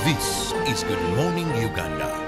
This is Good Morning Uganda.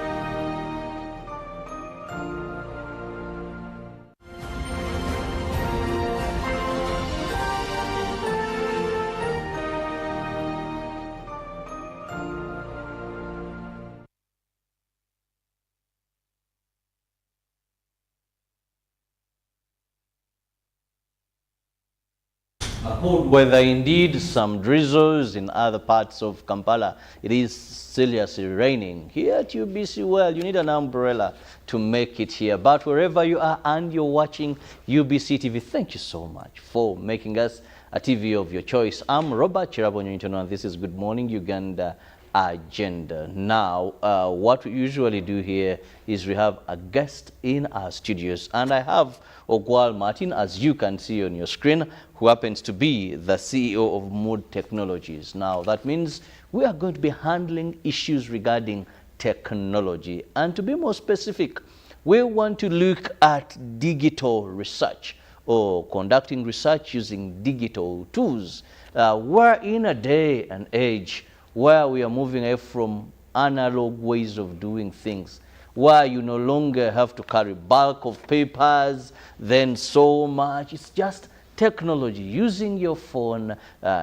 Cold weather indeed, some drizzles in other parts of Kampala. It is seriously raining. Here at UBC, well, you need an umbrella to make it here. But wherever you are and you're watching UBC TV, thank you so much for making us a TV of your choice. I'm Robert Chirabonyo, and this is Good Morning Uganda Agenda. Now, what we usually do here is we have a guest in our studios, and I have Ogwal Martin, as you can see on your screen, who happens to be the CEO of Mood Technologies. Now, that means we are going to be handling issues regarding technology. And to be more specific, we want to look at digital research or conducting research using digital tools. We're in a day and age where we are moving away from analog ways of doing things, where you no longer have to carry bulk of papers, then so much. It's just technology, using your phone,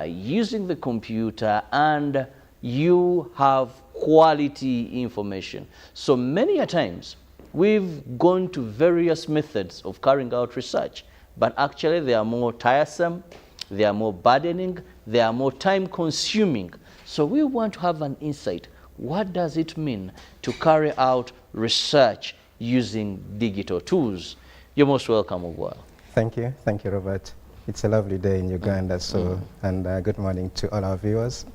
using the computer, and you have quality information. So many a times, we've gone to various methods of carrying out research, but actually they are more tiresome, they are more burdening, they are more time-consuming. So we want to have an insight. What does it mean to carry out research using digital tools? You're most welcome, Ogwal. Thank you, Robert. It's a lovely day in Uganda, and good morning to all our viewers.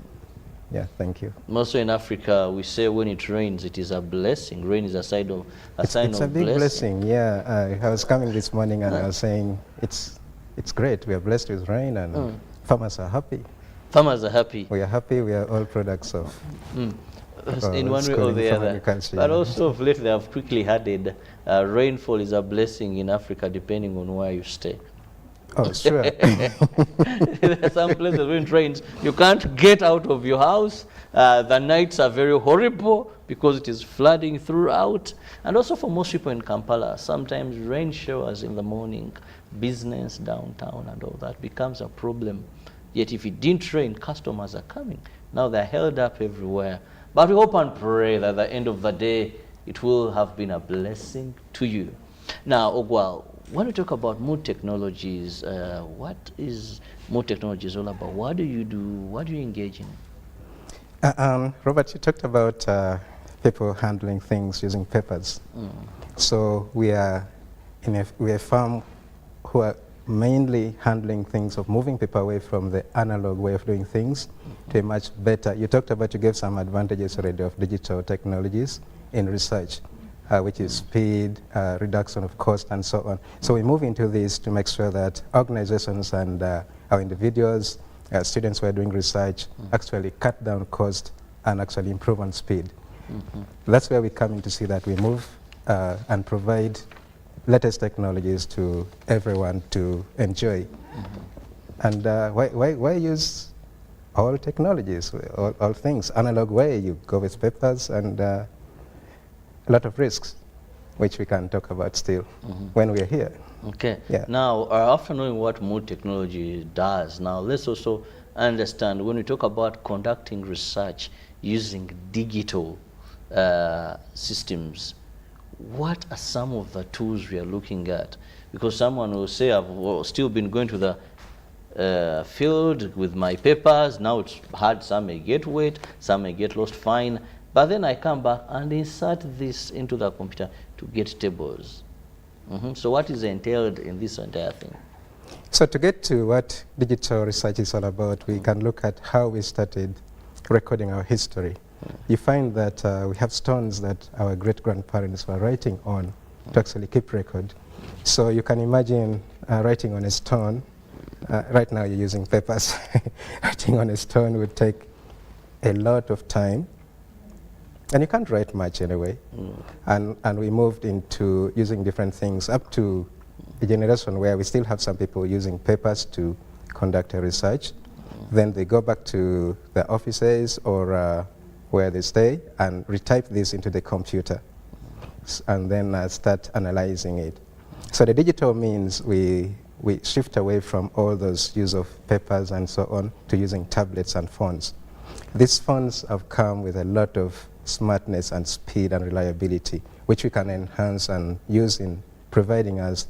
Yeah, thank you. Also in Africa, we say when it rains, it is a blessing. Rain is a sign of blessing. It's a big blessing. Yeah, I was coming this morning and I was saying it's great. We are blessed with rain, and farmers are happy. Farmers are happy. We are happy. We are all products of. In one way or the other. But also of late they have quickly added rainfall is a blessing in Africa depending on where you stay. Oh, sure. There are some places when it rains, you can't get out of your house. The nights are very horrible because it is flooding throughout. And also for most people in Kampala, sometimes rain showers in the morning, business downtown and all that becomes a problem. Yet if it didn't rain, customers are coming. Now they're held up everywhere. But we hope and pray that at the end of the day, it will have been a blessing to you. Now, Ogwal, when we talk about Mood Technologies, what is Mood Technologies all about? What do you do? What do you engage in? Robert, you talked about people handling things using papers. So we are a firm who are mainly handling things of moving people away from the analog way of doing things to a much better. You talked about, you gave some advantages already of digital technologies in research, which is speed, reduction of cost, and so on. So we move into this to make sure that organizations and our individuals, students who are doing research, actually cut down cost and actually improve on speed. That's where we come in to see that we move and provide latest technologies to everyone to enjoy. And why use all technologies, all things? Analog way, you go with papers and a lot of risks, which we can talk about still when we're here. Okay. Yeah. Now, after knowing what Mood Technology does, now let's also understand when we talk about conducting research using digital systems, what are some of the tools we are looking at? Because someone will say, I've still been going to the field with my papers, now it's hard, some may get wet, some may get lost, fine, but then I come back and insert this into the computer to get tables. So what is entailed in this entire thing? So to get to what digital research is all about, we can look at how we started recording our history. You find that we have stones that our great-grandparents were writing on to actually keep record. So you can imagine writing on a stone. Right now you're using papers. Writing on a stone would take a lot of time. And you can't write much anyway. And we moved into using different things up to a generation where we still have some people using papers to conduct a research. Then they go back to the offices or where they stay and retype this into the computer and then start analyzing it. So the digital means we shift away from all those use of papers and so on to using tablets and phones. These phones have come with a lot of smartness and speed and reliability, which we can enhance and use in providing us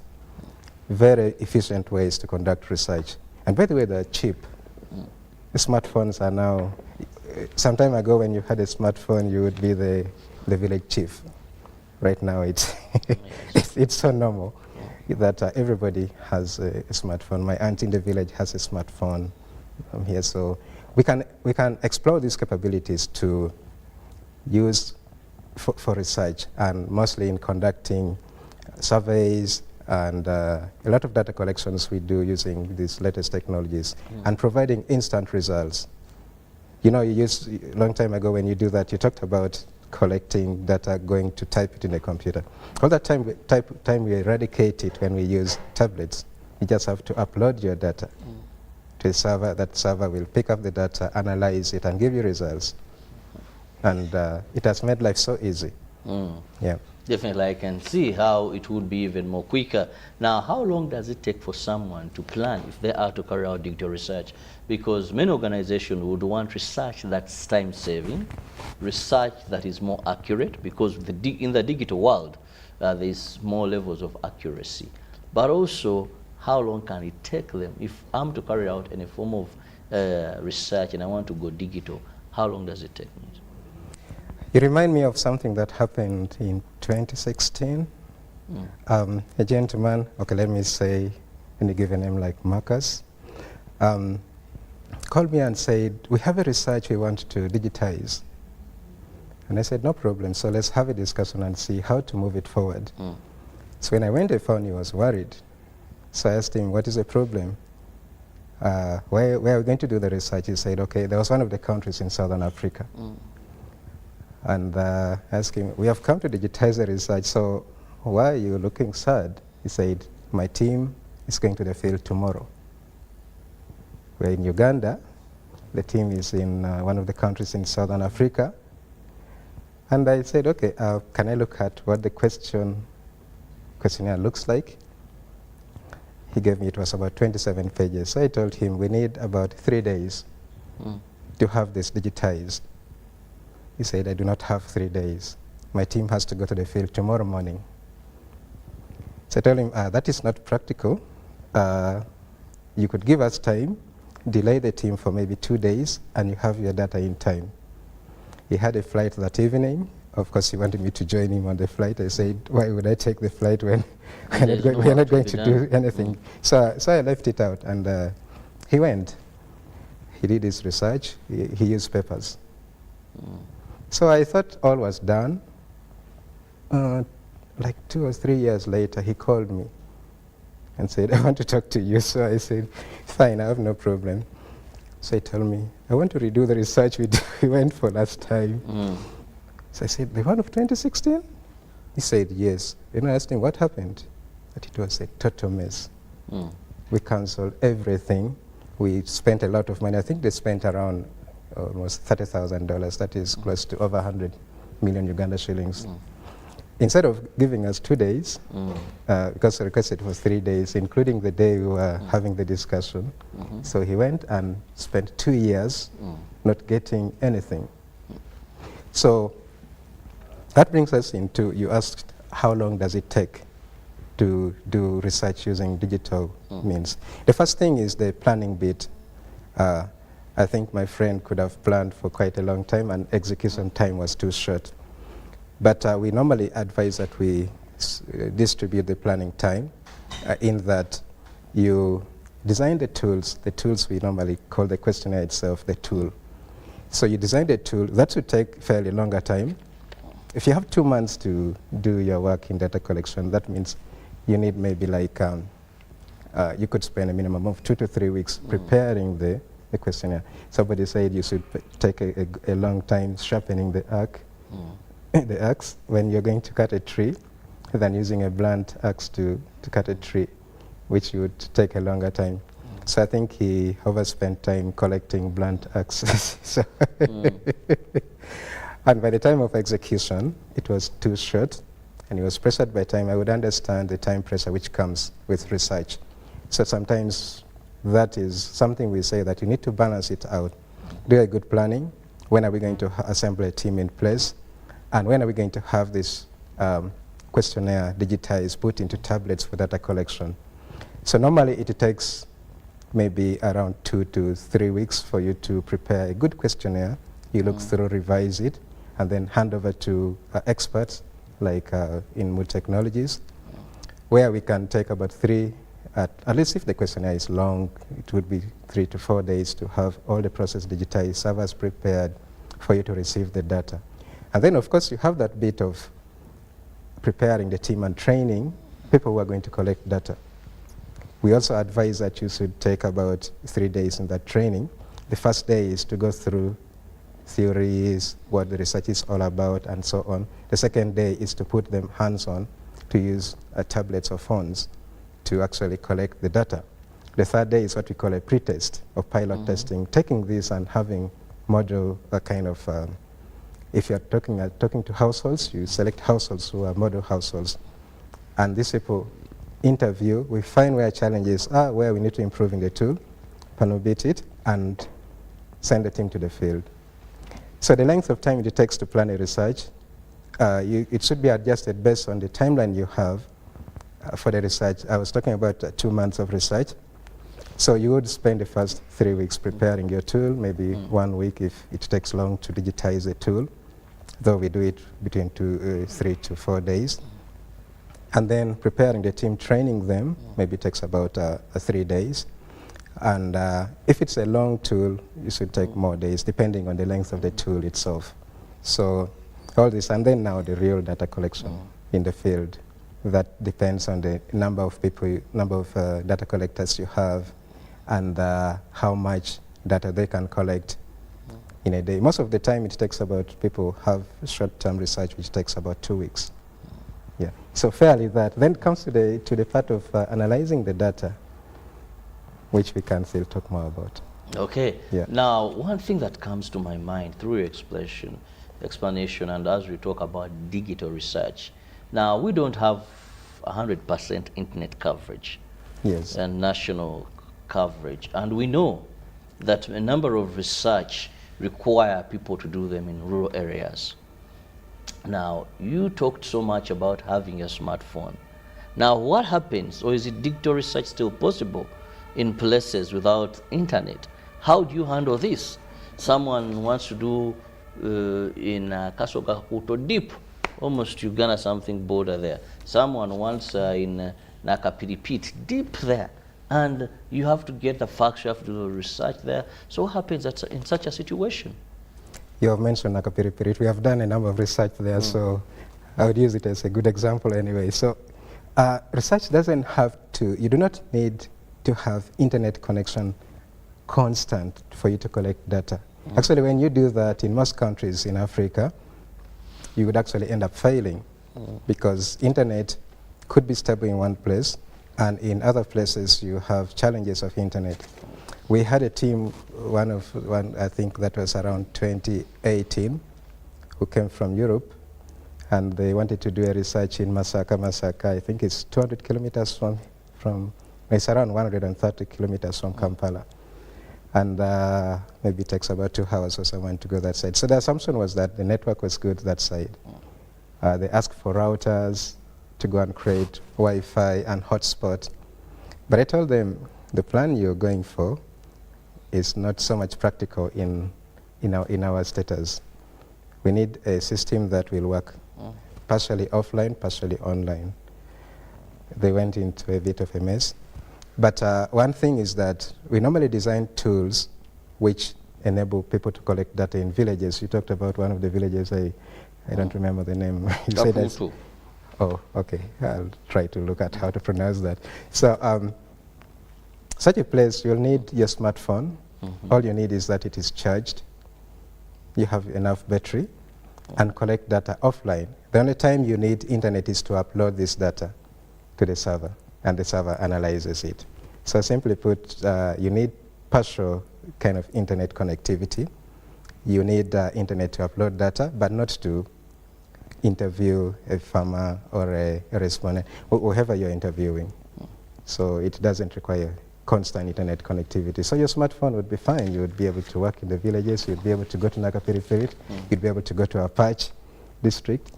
very efficient ways to conduct research. And by the way, they're cheap. The smartphones are now, some time ago when you had a smartphone, you would be the village chief. Right now, it's so normal that everybody has a smartphone. My aunt in the village has a smartphone here, so we can explore these capabilities to use for research, and mostly in conducting surveys and a lot of data collections we do using these latest technologies and providing instant results. You know, a long time ago when you do that, you talked about collecting data, going to type it in a computer. All that time we eradicate it when we use tablets. You just have to upload your data to a server. That server will pick up the data, analyze it, and give you results. And it has made life so easy. Yeah. Definitely, I can see how it would be even more quicker. Now, how long does it take for someone to plan if they are to carry out digital research? Because many organizations would want research that's time-saving, research that is more accurate, because in the digital world, there's more levels of accuracy. But also, how long can it take them? If I'm to carry out any form of research and I want to go digital, how long does it take me? You remind me of something that happened in 2016. A gentleman, okay, let me say, let me give a name like Marcus, called me and said, we have a research we want to digitize. And I said, no problem, so let's have a discussion and see how to move it forward. So when I went, I found he was worried. So I asked him, what is the problem? Where are we going to do the research? He said, okay, there was one of the countries in Southern Africa. And asked him, we have come to digitize the research, so why are you looking sad? He said, my team is going to the field tomorrow. We're in Uganda. The team is in one of the countries in Southern Africa. And I said, okay, can I look at what the questionnaire looks like? He gave me, it was about 27 pages. So I told him, we need about 3 days to have this digitized. He said, I do not have 3 days. My team has to go to the field tomorrow morning. So I told him, that is not practical. You could give us time, delay the team for maybe 2 days, and you have your data in time. He had a flight that evening. Of course, he wanted me to join him on the flight. I said, why would I take the flight when we're not going to do anything? So I left it out, and he went. He did his research. He used papers. So I thought all was done. Like 2 or 3 years later, he called me and said, I want to talk to you. So I said, fine, I have no problem. So he told me, I want to redo the research we went for last time. So I said, the one of 2016? He said, yes. And I asked him, what happened? But it was a total mess. We canceled everything. We spent a lot of money. I think they spent around almost $30,000. That is close to over 100 million Uganda shillings. Instead of giving us 2 days, because the requested was 3 days, including the day we were having the discussion. So he went and spent 2 years not getting anything. So that brings us into, you asked, how long does it take to do research using digital means? The first thing is the planning bit. I think my friend could have planned for quite a long time, and execution time was too short. But we normally advise that we distribute the planning time in that you design the tools we normally call the questionnaire itself, the tool. So you design the tool, that would take fairly longer time. If you have 2 months to do your work in data collection, that means you need maybe like, you could spend a minimum of 2 to 3 weeks preparing the questionnaire. Somebody said you should take a long time sharpening the axe when you're going to cut a tree than using a blunt axe to cut a tree, which would take a longer time. So I think he overspent time collecting blunt axes. So and by the time of execution, it was too short, and he was pressured by time. I would understand the time pressure which comes with research. So sometimes that is something we say that you need to balance it out. Do a good planning. When are we going to assemble a team in place? And when are we going to have this questionnaire digitized, put into tablets for data collection? So normally it takes maybe around 2 to 3 weeks for you to prepare a good questionnaire. You look through, revise it, and then hand over to experts like in mood technologies, where we can take about 3, at least if the questionnaire is long, it would be 3 to 4 days to have all the process digitized, servers prepared for you to receive the data. And then of course you have that bit of preparing the team and training people who are going to collect data. We also advise that you should take about 3 days in that training. The first day is to go through theories, what the research is all about, and so on. The second day is to put them hands-on, to use tablets or phones to actually collect the data. The third day is what we call a pre-test or pilot testing, taking this and having model kind of, if you're talking to households, you select households who are model households. And these people interview, we find where challenges are, where we need to improve in the tool, panobit it, and send the team to the field. So the length of time it takes to plan a research, it should be adjusted based on the timeline you have for the research. I was talking about 2 months of research. So you would spend the first 3 weeks preparing your tool, maybe 1 week if it takes long to digitize the tool, though we do it between 3 to 4 days. And then preparing the team, training them, maybe takes about 3 days. And if it's a long tool, it should take more days, depending on the length of the tool itself. So all this, and then now the real data collection in the field. That depends on the number of people, number of data collectors you have, and how much data they can collect in a day. Most of the time it takes about, people have short-term research which takes about 2 weeks. Yeah, so fairly that. Then it comes to the part of analyzing the data, which we can still talk more about. Okay. Yeah. Now, one thing that comes to my mind through your explanation, and as we talk about digital research, now we don't have 100% internet coverage. Yes. And national coverage, and we know that a number of research require people to do them in rural areas. Now, you talked so much about having a smartphone. Now, what happens, or is it digital research still possible in places without internet? How do you handle this? Someone wants to do in Kasoga Kuto deep, almost Uganda something border there. Someone wants in Nakapiripit deep there, and you have to get the facts, you have to do the research there. So what happens in such a situation? You have mentioned Nakapiripit. We have done a number of research there, so I would use it as a good example anyway. So research doesn't have to, you do not need to have internet connection constant for you to collect data. Actually, when you do that in most countries in Africa, you would actually end up failing because internet could be stable in one place, and in other places you have challenges of internet. We had a team, I think that was around 2018, who came from Europe, and they wanted to do a research in Masaka. Masaka, I think it's 200 kilometers from it's around 130 kilometers from Kampala. And maybe it takes about 2 hours or someone to go that side. So the assumption was that the network was good that side. They asked for routers to go and create Wi-Fi and hotspot. But I told them, the plan you're going for is not so much practical in our status. We need a system that will work partially offline, partially online. They went into a bit of a mess. But one thing is that we normally design tools which enable people to collect data in villages. You talked about one of the villages, I don't remember the name. You said that's, oh, okay, I'll try to look at how to pronounce that. So such a place, you'll need your smartphone. All you need is that it is charged, you have enough battery, and collect data offline. The only time you need internet is to upload this data to the server, and the server analyzes it. So simply put, you need partial kind of internet connectivity. You need internet to upload data, but not to interview a farmer or a respondent, whoever you're interviewing. So it doesn't require constant internet connectivity. So your smartphone would be fine. You would be able to work in the villages. You'd be able to go to Nakapiripirit. You'd be able to go to Apache district,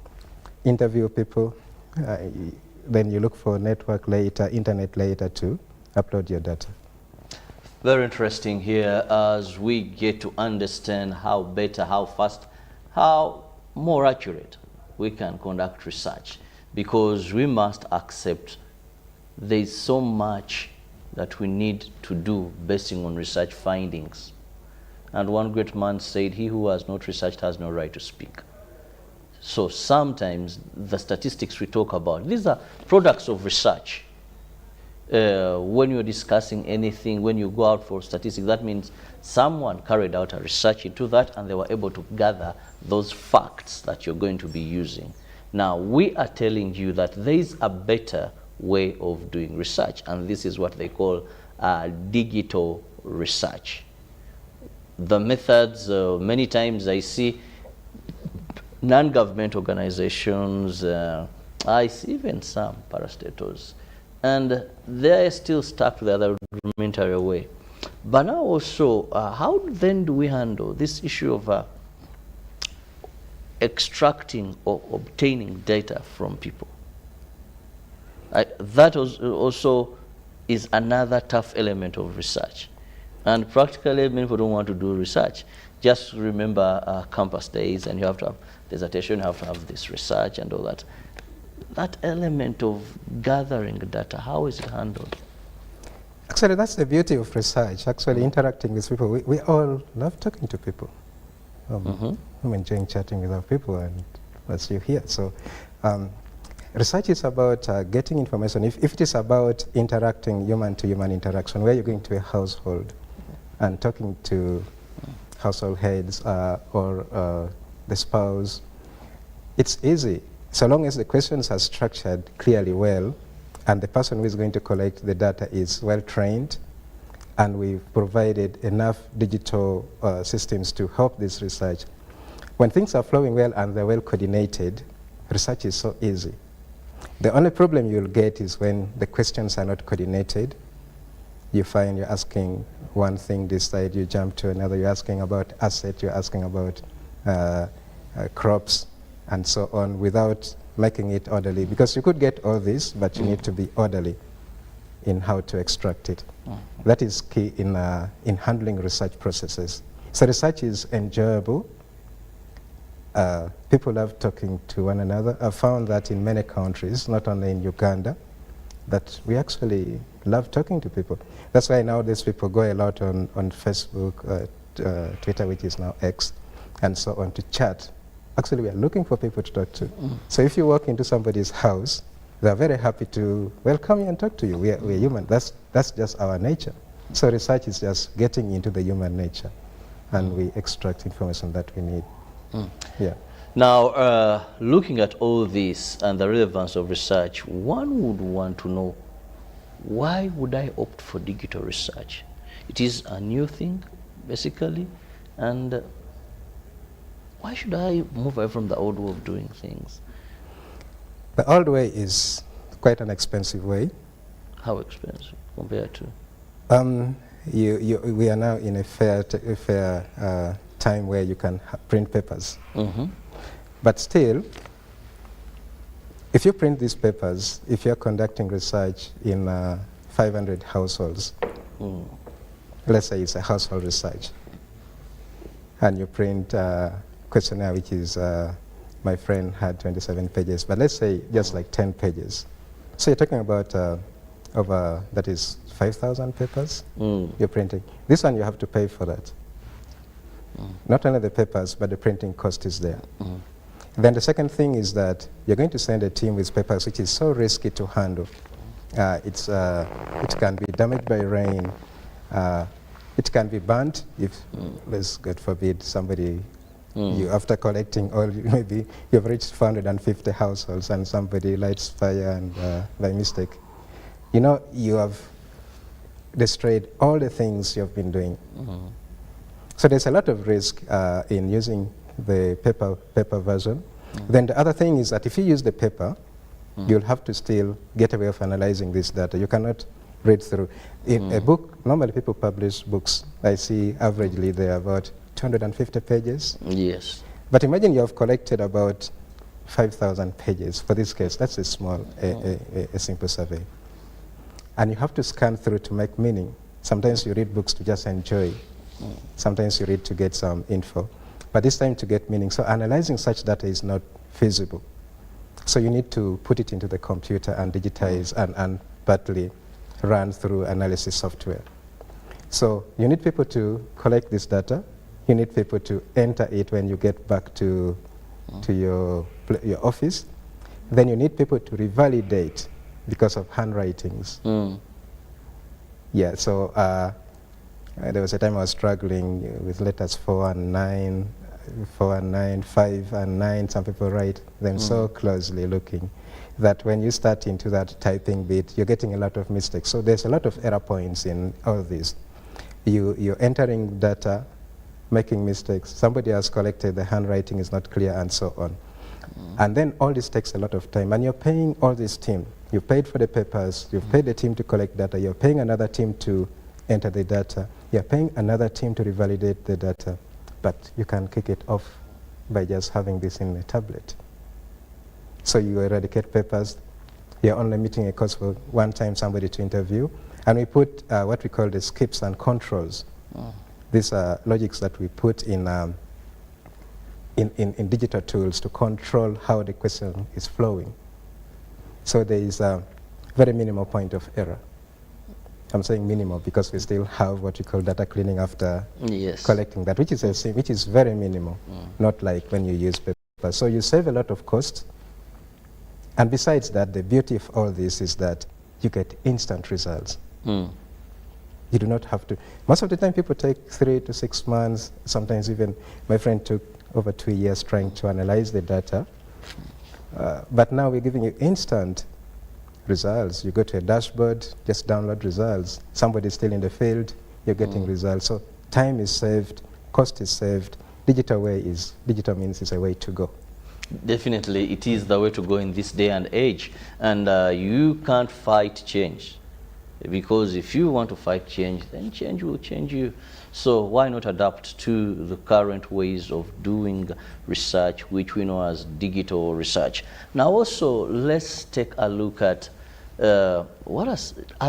interview people. Then you look for network later, internet later to upload your data. Very interesting here as we get to understand how better, how fast, how more accurate we can conduct research, because we must accept there's so much that we need to do basing on research findings. And one great man said, he who has not researched has no right to speak. So sometimes the statistics we talk about, these are products of research. When you're discussing anything, when you go out for statistics, that means someone carried out a research into that and they were able to gather those facts that you're going to be using. Now, we are telling you that there is a better way of doing research, and this is what they call digital research. The methods, many times I see non-government organizations, I see even some parastatals, and they're still stuck to the other rudimentary way. But now also, how then do we handle this issue of extracting or obtaining data from people? That also is another tough element of research. And practically, many people don't want to do research. Just remember campus days, and you have to have dissertation, you have to have this research and all that. That element of gathering data, how is it handled? Actually, that's the beauty of research, actually interacting with people. We all love talking to people. I'm enjoying chatting with our people, and that's you here. So research is about getting information. If it is about interacting, human-to-human interaction, where you're going to a household and talking to household heads or the spouse, it's easy. So long as the questions are structured clearly well, and the person who is going to collect the data is well trained, and we've provided enough digital systems to help this research. When things are flowing well and they're well coordinated, research is so easy. The only problem you'll get is when the questions are not coordinated. You find you're asking one thing this side, you jump to another, you're asking about asset, you're asking about crops, and so on, without making it orderly. Because you could get all this, but you need to be orderly in how to extract it. That is key in handling research processes. So research is enjoyable. People love talking to one another. I've found that in many countries, not only in Uganda, that we actually love talking to people. That's why nowadays people go a lot on Facebook, Twitter, which is now X, and so on, to chat. Actually, we are looking for people to talk to. So if you walk into somebody's house, they're very happy to welcome you and talk to you. We're human. That's just our nature. So research is just getting into the human nature, and we extract information that we need. Yeah. Now, looking at all this and the relevance of research, one would want to know, why would I opt for digital research? It is a new thing, basically, and why should I move away from the old way of doing things? The old way is quite an expensive way. How expensive compared to? We are now in a fair time where you can print papers. But still, if you print these papers, if you're conducting research in 500 households, let's say it's a household research, and you print questionnaire, which is, my friend had 27 pages, but let's say just like 10 pages. So you're talking about over, that is 5,000 papers you're printing. This one you have to pay for that. Not only the papers, but the printing cost is there. Then the second thing is that you're going to send a team with papers, which is so risky to handle. It can be damaged by rain. It can be burnt if, let's God forbid, somebody, you after collecting all, maybe you've reached 450 households and somebody lights fire and by mistake. You know, you have destroyed all the things you've been doing. So there's a lot of risk in using the paper version. Then the other thing is that if you use the paper, you'll have to still get a way of analyzing this data. You cannot read through. In a book, normally people publish books. I see averagely they're about 250 pages. Yes. But imagine you have collected about 5,000 pages. For this case, that's a small, a simple survey. And you have to scan through to make meaning. Sometimes you read books to just enjoy. Sometimes you read to get some info. But this time to get meaning. So analyzing such data is not feasible. So you need to put it into the computer and digitize and partly run through analysis software. So you need people to collect this data. You need people to enter it when you get back to your office. Then you need people to revalidate because of handwritings. Yeah, so there was a time I was struggling with letters 4 and 9, 5 and 9. Some people write them so closely looking that when you start into that typing bit, you're getting a lot of mistakes. So there's a lot of error points in all this. You're entering data, making mistakes. Somebody has collected, the handwriting is not clear, and so on. And then all this takes a lot of time. And you're paying all this team. You paid for the papers, you've paid the team to collect data, you're paying another team to enter the data, you're paying another team to revalidate the data, but you can kick it off by just having this in a tablet. So you eradicate papers, you're only meeting a cost for one time somebody to interview, and we put what we call the skips and controls. These are logics that we put in digital tools to control how the question is flowing. So there is a very minimal point of error. I'm saying minimal because we still have what we call data cleaning after collecting that, which is very minimal, not like when you use paper. So you save a lot of cost. And besides that, the beauty of all this is that you get instant results. You do not have to. Most of the time people take 3 to 6 months, sometimes even my friend took over 2 years trying to analyze the data. But now we're giving you instant results. You go to a dashboard, just download results. Somebody's still in the field, you're getting results. So time is saved, cost is saved. Digital means it's a way to go. Definitely, it is the way to go in this day and age. And you can't fight change. Because if you want to fight change, then change will change you. So why not adapt to the current ways of doing research, which we know as digital research? Now also, let's take a look at are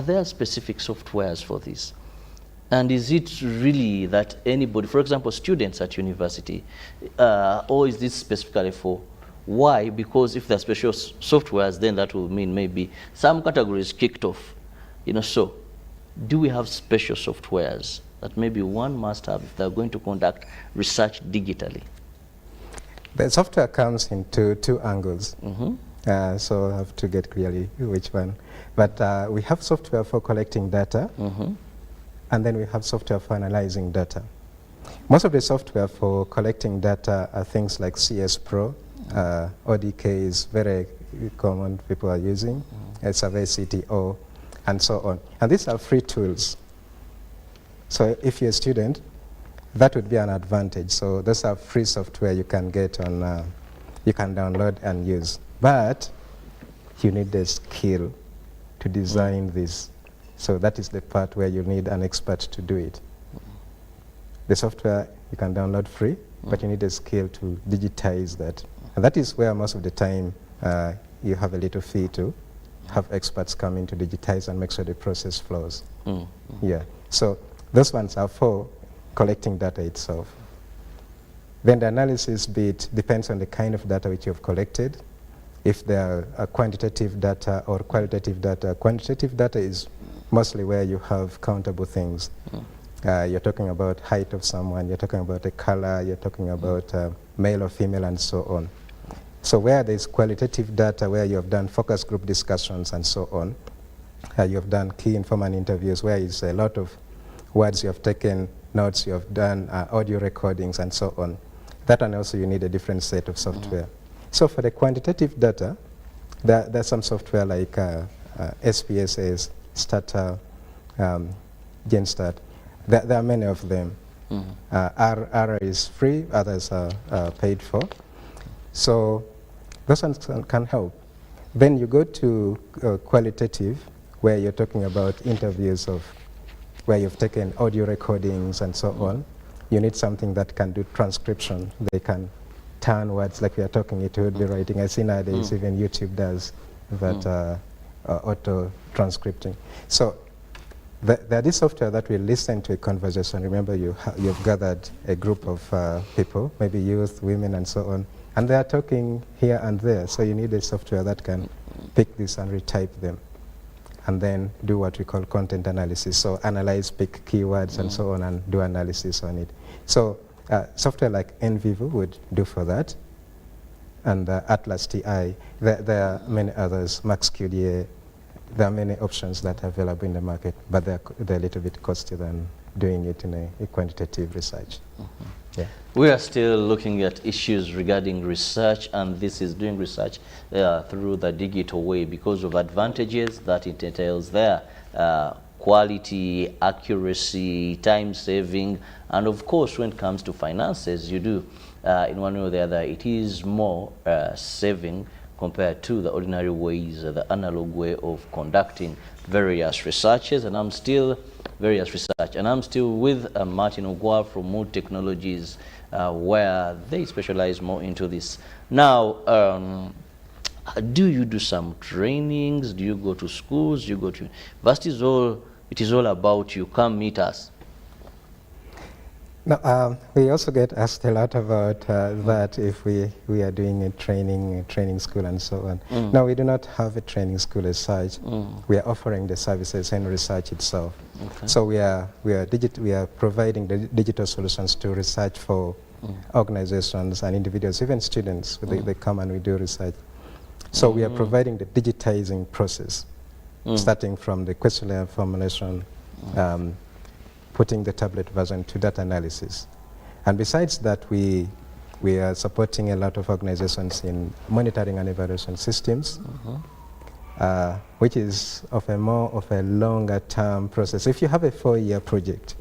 there specific softwares for this? And is it really that anybody, for example, students at university, or is this specifically for? Why? Because if there are special softwares, then that will mean maybe some categories kicked off. So do we have special softwares that maybe one must have if they're going to conduct research digitally? The software comes in two angles. So I have to get clearly which one. But we have software for collecting data, and then we have software for analyzing data. Most of the software for collecting data are things like CS Pro, ODK is very common, people are using, Survey CTO, and so on. And these are free tools. So if you're a student, that would be an advantage. So those are free software you can get on, you can download and use. But you need the skill to design this. So that is the part where you need an expert to do it. The software you can download free, but you need the skill to digitize that. And that is where most of the time you have a little fee to have experts come in to digitize and make sure the process flows. Yeah. So those ones are for collecting data itself. Then the analysis bit depends on the kind of data which you have collected. If there are quantitative data or qualitative data. Quantitative data is mostly where you have countable things. You're talking about height of someone, you're talking about a color, you're talking about male or female, and so on. So where there's qualitative data, where you have done focus group discussions and so on, you have done key informant interviews, where it's a lot of words, you have taken notes, you have done audio recordings and so on. That one also you need a different set of software. So for the quantitative data, there's some software like SPSS, Stata, GenStart. There are many of them. R is free, others are paid for. So those ones can help. Then you go to qualitative, where you're talking about interviews of where you've taken audio recordings and so on. You need something that can do transcription. They can turn words like we are talking, it would be writing. I see nowadays even YouTube does that auto transcripting. So there is software that will listen to a conversation. Remember, you've gathered a group of people, maybe youth, women, and so on, and they are talking here and there. So you need a software that can pick this and retype them, and then do what we call content analysis. So analyze, pick keywords and so on, and do analysis on it. So software like NVivo would do for that, and Atlas TI. There are many others, MaxQDA. There are many options that are available in the market, but they're a little bit costly than doing it in a quantitative research. Yeah. We are still looking at issues regarding research, and this is doing research through the digital way because of advantages that it entails there. Quality, accuracy, time saving, and of course when it comes to finances, you do in one way or the other, it is more saving compared to the ordinary ways, the analog way of conducting various researches. And I'm still with Martin Ogwa from Mood Technologies, where they specialize more into this. Now, do you do some trainings? Do you go to schools? Do you go to universities? It is all about you. Come meet us. No, we also get asked a lot about that if we are doing a training school and so on. No, we do not have a training school as such. We are offering the services and research itself. Okay. So we are providing the digital solutions to research for organizations and individuals, even students. They come and we do research. So we are providing the digitizing process, starting from the questionnaire formulation, putting the tablet version to data analysis. And besides that, we are supporting a lot of organizations in monitoring and evaluation systems, which is more of a longer term process. If you have a 4-year project,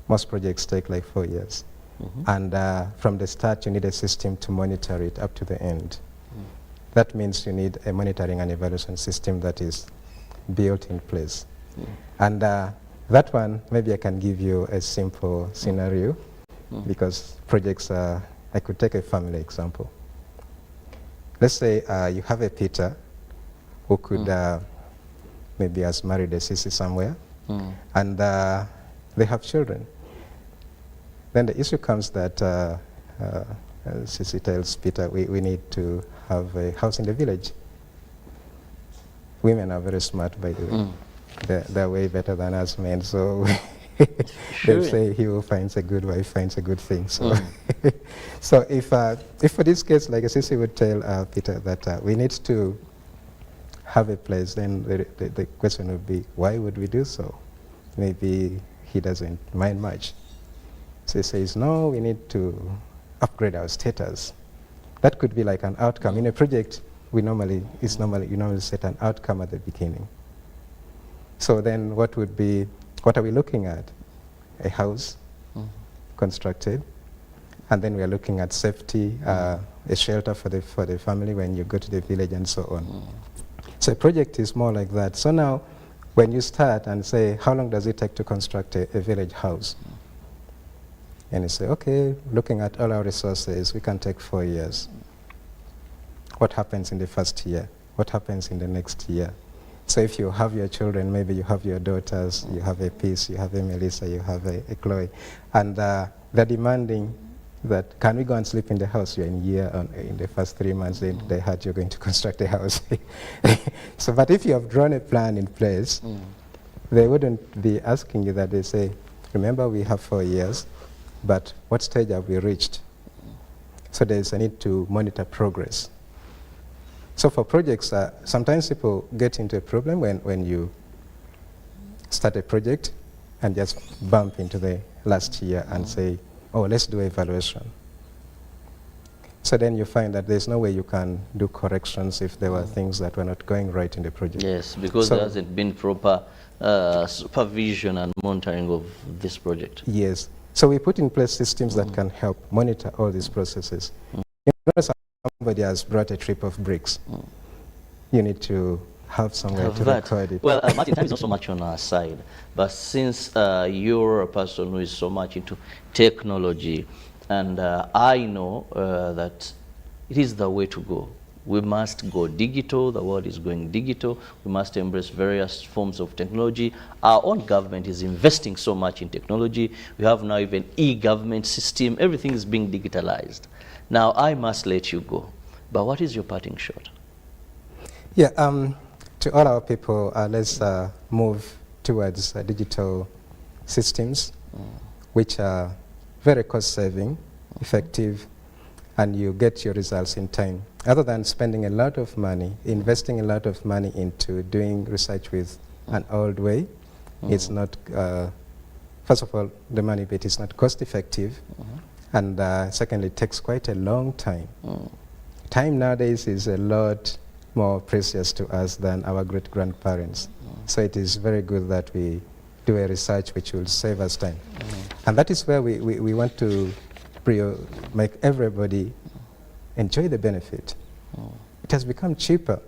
most projects take like 4 years. And from the start, you need a system to monitor it up to the end. That means you need a monitoring and evaluation system that is built in place. And that one, maybe I can give you a simple scenario, because projects I could take a family example. Let's say you have a Peter who could maybe has married a Sissy somewhere, and they have children. Then the issue comes that Sissy tells Peter, we need to have a house in the village. Women are very smart, by the way. They're way better than us men, so they say he who finds a good wife finds a good thing. So, so if for this case, like Sissy would tell Peter that we need to have a place, then the question would be, why would we do so? Maybe he doesn't mind much. So he says, no, we need to upgrade our status. That could be like an outcome. In a project, you normally set an outcome at the beginning. So then what are we looking at? A house constructed, and then we are looking at safety, a shelter for the family when you go to the village and so on. So a project is more like that. So now when you start and say, how long does it take to construct a village house? And you say, okay, looking at all our resources, we can take 4 years. What happens in the first year? What happens in the next year? So if you have your children, maybe you have your daughters, you have a Peace, you have a Melissa, you have a Chloe, and they're demanding that, can we go and sleep in the house? You're in the first 3 months, they heard you're going to construct a house. So, but if you have drawn a plan in place, they wouldn't be asking you that. They say, remember, we have 4 years, but what stage have we reached? So there's a need to monitor progress. So for projects, sometimes people get into a problem when you start a project and just bump into the last year and say, oh, let's do evaluation. So then you find that there's no way you can do corrections if there were things that were not going right in the project. Yes, because there hasn't been proper supervision and monitoring of this project. Yes. So we put in place systems that can help monitor all these processes. You know, somebody has brought a trip of bricks. You need to have somewhere to record it. Well, Martin, time is not so much on our side, but since you're a person who is so much into technology, and I know that it is the way to go. We must go digital. The world is going digital. We must embrace various forms of technology. Our own government is investing so much in technology. We have now even e-government system. Everything is being digitalized. Now, I must let you go. But what is your parting shot? Yeah, to all our people, let's move towards digital systems, which are very cost-saving, effective, and you get your results in time. Other than spending a lot of money, investing a lot of money into doing research with an old way, it's not, first of all, the money bit is not cost-effective, and secondly, it takes quite a long time. Time nowadays is a lot more precious to us than our great-grandparents. So it is very good that we do a research which will save us time. And that is where we want to make everybody enjoy the benefit. It has become cheaper.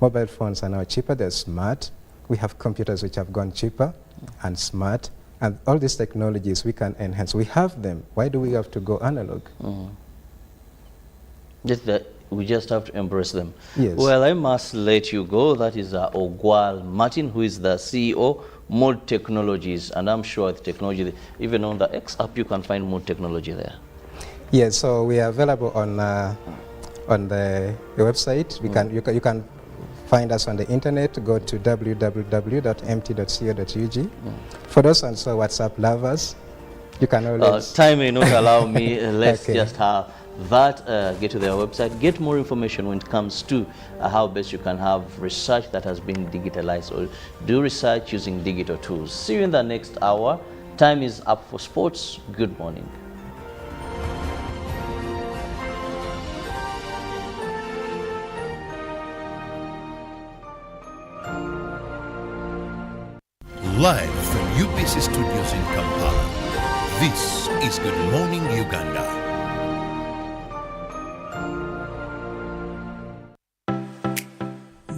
Mobile phones are now cheaper, they're smart. We have computers which have gone cheaper and smart. And all these technologies we can enhance. We have them. Why do we have to go analog? Just that we just have to embrace them. Yes. Well, I must let you go. That is Ogwal Martin, who is the CEO, Mood Technologies. And I'm sure the technology, even on the X app, you can find Mood Technology there. Yes, so we are available on the website. You can find us on the internet. Go to www.mt.co.ug. For those also WhatsApp lovers, you can always... time may not allow me. Let's just have that. Get to their website. Get more information when it comes to how best you can have research that has been digitalized or do research using digital tools. See you in the next hour. Time is up for sports. Good morning. Live from UBC Studios in Kampala, this is Good Morning Uganda.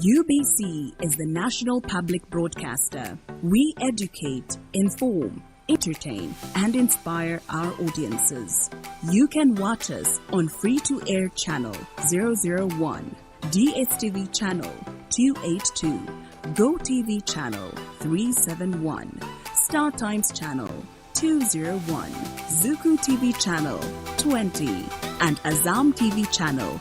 UBC is the national public broadcaster. We educate, inform, entertain, and inspire our audiences. You can watch us on free-to-air channel 001, DSTV channel 282, GoTV channel 371, Star Times channel 201, Zuku TV channel 20, and Azam TV channel